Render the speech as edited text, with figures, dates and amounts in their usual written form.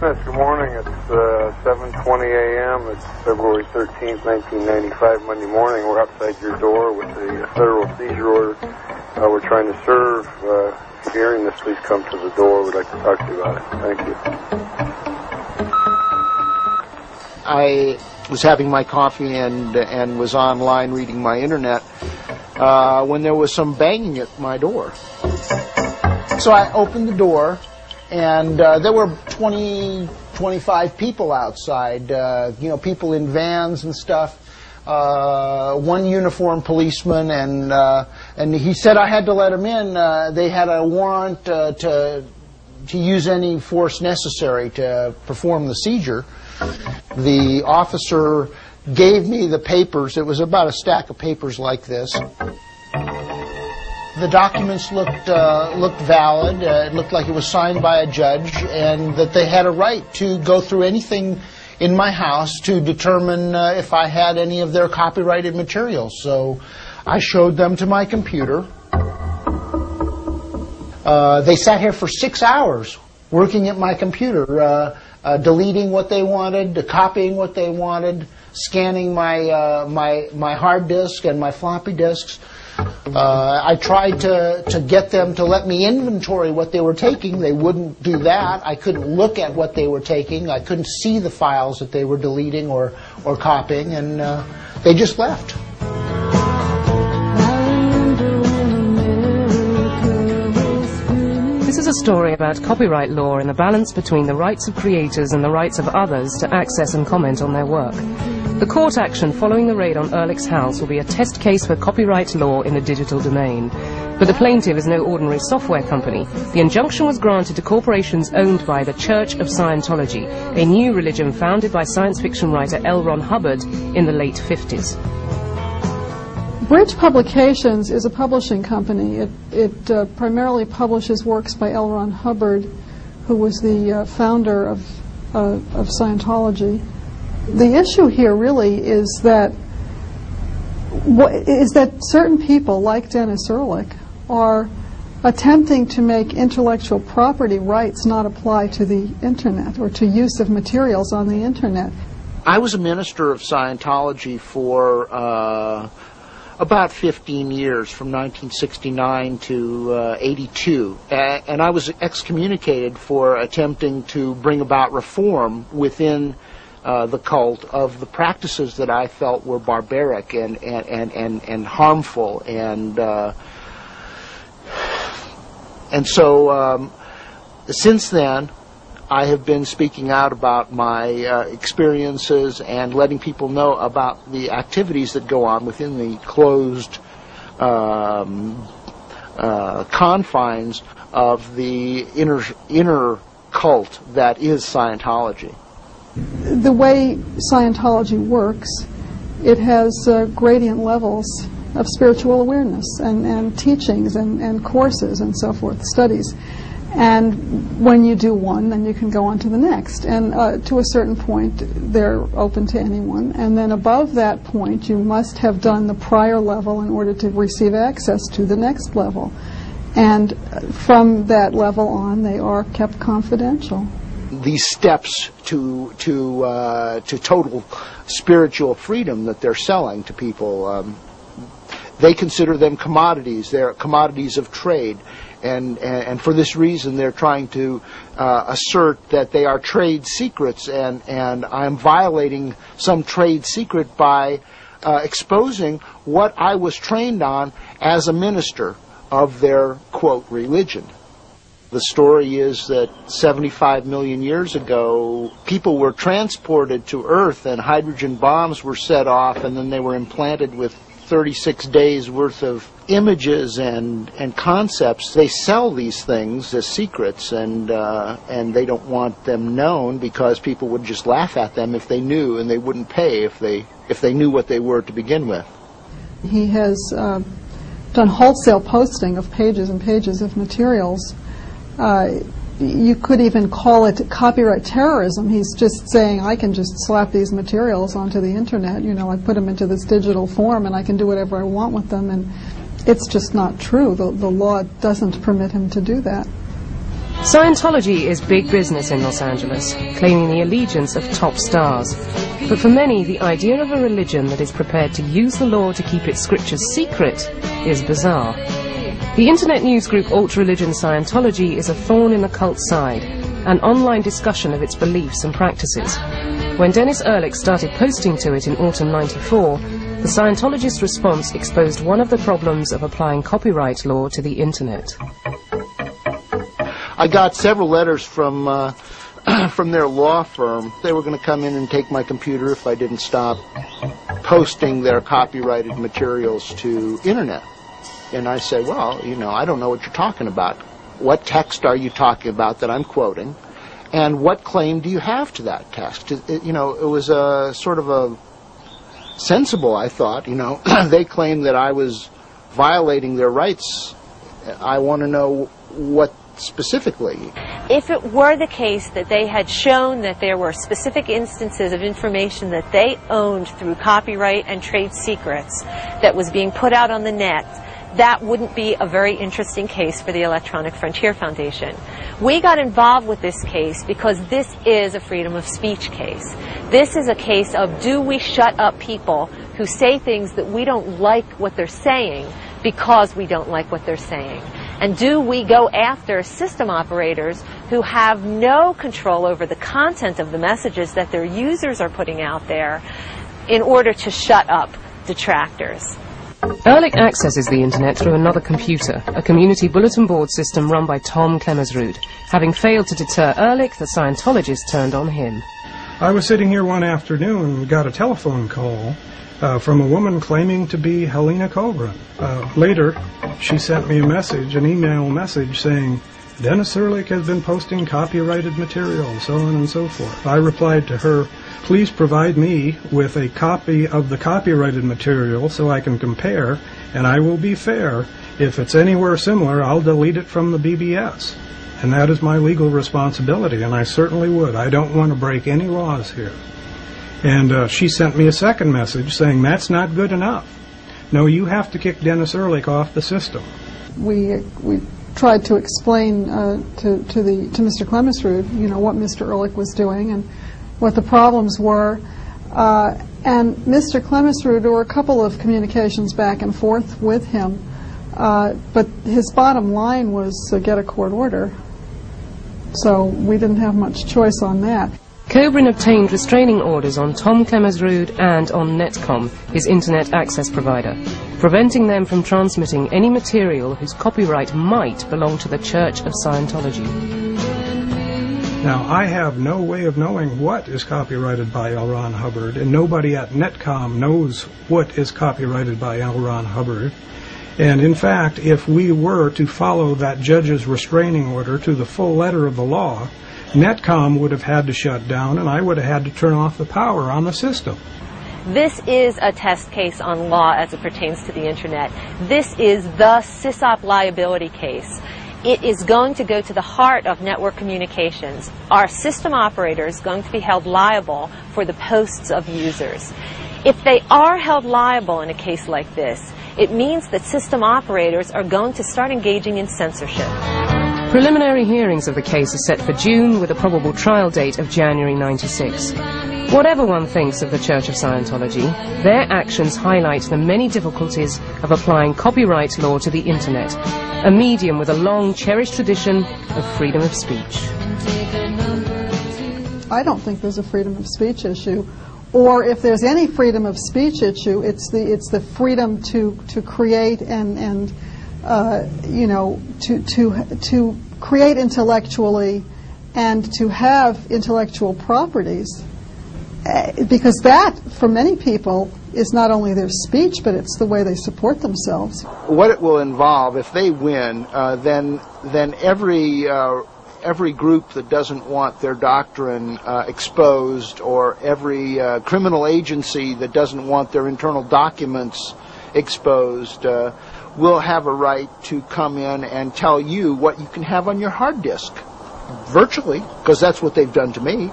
Yes, good morning. It's 7:20 a.m. It's February 13th, 1995, Monday morning. We're outside your door with a federal seizure order. We're trying to serve. If you're hearing this, please come to the door. We'd like to talk to you about it. Thank you. I was having my coffee and was online reading my internet when there was some banging at my door. So I opened the door, and there were 20, 25 people outside, people in vans and stuff. One uniformed policeman, and he said I had to let him in. They had a warrant to use any force necessary to perform the seizure. The officer gave me the papers. It was about a stack of papers like this. The documents looked valid. It looked like it was signed by a judge, and that they had a right to go through anything in my house to determine if I had any of their copyrighted materials. So I showed them to my computer. They sat here for 6 hours working at my computer, deleting what they wanted, copying what they wanted, scanning my hard disk and my floppy disks. I tried to get them to let me inventory what they were taking. They wouldn't do that. I couldn't look at what they were taking. I couldn't see the files that they were deleting or copying, and they just left. This is a story about copyright law and the balance between the rights of creators and the rights of others to access and comment on their work. The court action following the raid on Ehrlich's house will be a test case for copyright law in the digital domain. But the plaintiff is no ordinary software company. The injunction was granted to corporations owned by the Church of Scientology, a new religion founded by science fiction writer L. Ron Hubbard in the late 50s. Bridge Publications is a publishing company. It primarily publishes works by L. Ron Hubbard, who was the founder of Scientology. The issue here really is that certain people, like Dennis Ehrlich, are attempting to make intellectual property rights not apply to the Internet or to use of materials on the Internet. I was a minister of Scientology for about 15 years, from 1969 to 82, and I was excommunicated for attempting to bring about reform within the cult of the practices that I felt were barbaric and harmful, and so since then I have been speaking out about my experiences and letting people know about the activities that go on within the closed confines of the inner cult that is Scientology. The way Scientology works, it has gradient levels of spiritual awareness and teachings and courses and so forth, studies. And when you do one, then you can go on to the next. And to a certain point, they're open to anyone. And then above that point, you must have done the prior level in order to receive access to the next level. And from that level on, they are kept confidential. These steps to total spiritual freedom that they're selling to people, they consider them commodities. They're commodities of trade, and for this reason they're trying to assert that they are trade secrets, and I'm violating some trade secret by exposing what I was trained on as a minister of their, quote, religion. The story is that 75 million years ago, people were transported to Earth and hydrogen bombs were set off, and then they were implanted with 36 days worth of images and concepts. They sell these things as secrets, and they don't want them known because people would just laugh at them if they knew, and they wouldn't pay if they knew what they were to begin with. He has done wholesale posting of pages and pages of materials. You could even call it copyright terrorism. He's just saying, I can just slap these materials onto the Internet. You know, I put them into this digital form and I can do whatever I want with them. And it's just not true. The law doesn't permit him to do that. Scientology is big business in Los Angeles, claiming the allegiance of top stars. But for many, the idea of a religion that is prepared to use the law to keep its scriptures secret is bizarre. The internet news group alt-religion Scientology is a thorn in the cult side, an online discussion of its beliefs and practices. When Dennis Ehrlich started posting to it in autumn '94, the Scientologist response exposed one of the problems of applying copyright law to the internet. I got several letters from their law firm. They were going to come in and take my computer if I didn't stop posting their copyrighted materials to internet. And I said, well, I don't know what you're talking about. What text are you talking about that I'm quoting? And what claim do you have to that text? It was a sort of a sensible, I thought. They claimed that I was violating their rights. I want to know what specifically. If it were the case that they had shown that there were specific instances of information that they owned through copyright and trade secrets that was being put out on the net, that wouldn't be a very interesting case for the Electronic Frontier Foundation. We got involved with this case because this is a freedom of speech case. This is a case of, do we shut up people who say things that we don't like what they're saying because we don't like what they're saying? And do we go after system operators who have no control over the content of the messages that their users are putting out there in order to shut up detractors? Ehrlich accesses the internet through another computer, a community bulletin board system run by Tom Clemmersrud. Having failed to deter Ehrlich, the Scientologist turned on him. I was sitting here one afternoon and got a telephone call from a woman claiming to be Helena Colgren. Later, she sent me an email message saying, Dennis Ehrlich has been posting copyrighted material, so on and so forth. I replied to her, please provide me with a copy of the copyrighted material so I can compare, and I will be fair. If it's anywhere similar, I'll delete it from the BBS. And that is my legal responsibility, and I certainly would. I don't want to break any laws here. And she sent me a second message saying, that's not good enough. No, you have to kick Dennis Ehrlich off the system. We tried to explain to Mr. Clemmersrud, what Mr. Ehrlich was doing and what the problems were. And Mr. Clemmersrud, there were a couple of communications back and forth with him, but his bottom line was get a court order. So we didn't have much choice on that. Cobrin obtained restraining orders on Tom Clemmersrud and on Netcom, his internet access provider, preventing them from transmitting any material whose copyright might belong to the Church of Scientology. Now, I have no way of knowing what is copyrighted by L. Ron Hubbard, and nobody at Netcom knows what is copyrighted by L. Ron Hubbard. And in fact, if we were to follow that judge's restraining order to the full letter of the law, Netcom would have had to shut down, and I would have had to turn off the power on the system. This is a test case on law as it pertains to the Internet. This is the SysOp liability case. It is going to go to the heart of network communications. Are system operators going to be held liable for the posts of users? If they are held liable in a case like this, it means that system operators are going to start engaging in censorship. Preliminary hearings of the case are set for June with a probable trial date of January '96. Whatever one thinks of the Church of Scientology, their actions highlight the many difficulties of applying copyright law to the Internet, a medium with a long cherished tradition of freedom of speech. I don't think there's a freedom of speech issue. Or if there's any freedom of speech issue, it's the freedom to create and to create intellectually and to have intellectual properties, because that for many people is not only their speech, but it's the way they support themselves. What it will involve, if they win, then every group that doesn't want their doctrine exposed, or every criminal agency that doesn't want their internal documents exposed, will have a right to come in and tell you what you can have on your hard disk, virtually, because that's what they've done to me.